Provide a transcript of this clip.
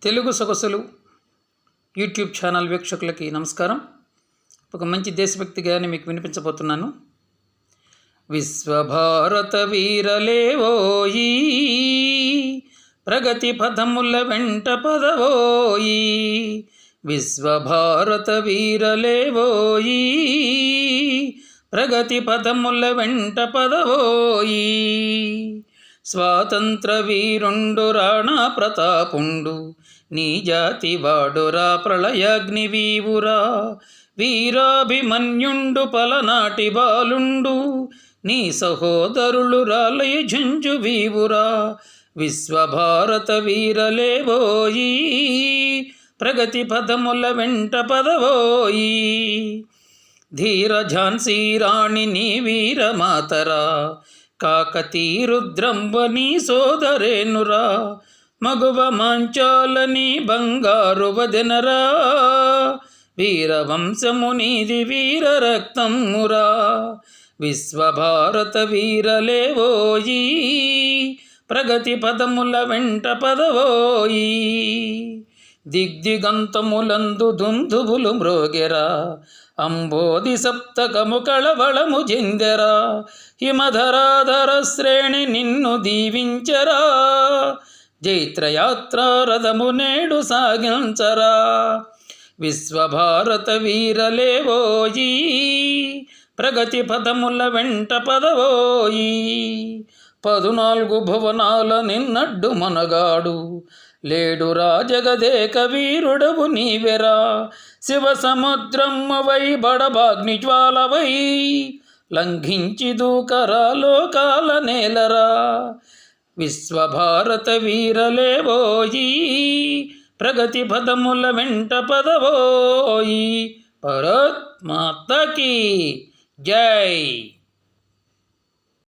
తెలుగు సొగసులు YouTube channel వీక్షకులకి నమస్కారం. ఒక మంచి దేశభక్తి గాని మీకు వినిపించబోతున్నాను. విశ్వభారత వీరలేవోయి, ప్రగతి పదముల వెంట పదవోయి. విశ్వభారత వీరలేవోయి, ప్రగతి పదముల వెంట పదవోయి. స్వాతంత్ర వీరుండు రాణా ప్రతాపుండు, నీ జాతి వాడురా ప్రళయాగ్ని వీవురా. వీరాభిమన్యుండు పలనాటి బాలుండు, నీ సహోదరులు రాలయ ఝుంజు వీవురా. విశ్వభారత వీరలేవోయి, ప్రగతి పదముల వెంట పదవోయి. ధీర ఝాన్సీ రాణి నీ వీరమాతరా, కాకతీ రుద్రంబని సోదరేనురా. మగువ మాంచాలని బంగారు వదనరా, వీరవంశము నీది వీర రక్తమురా. విశ్వభారత వీరలేవోయి, ప్రగతి పదముల వెంట పదవోయి. దిగ్దిగంతములందు దుందుబులు మ్రోగెరా, అంబోధి సప్తకము కళవళము జెందెరా. హిమధరాధర శ్రేణి నిన్ను దీవించరా, జైత్రయాత్ర రథము నేడు సాగించరా. విశ్వభారత వీరలేవోయి, ప్రగతి పదముల వెంట పదవోయి. 14 భువనాల నిన్నడ్డు మనగాడు, లేడురా జగదేక వీరుడవు నీవెరా. శివ సముద్రమ్మవై బడబాగ్ని జ్వాలవై, లంఘించి దూకరా లోకాల నేలరా. విశ్వభారత వీరలేవోయి, ప్రగతి పదముల వెంట పదవోయి. భారత్ మాతా కీ జై.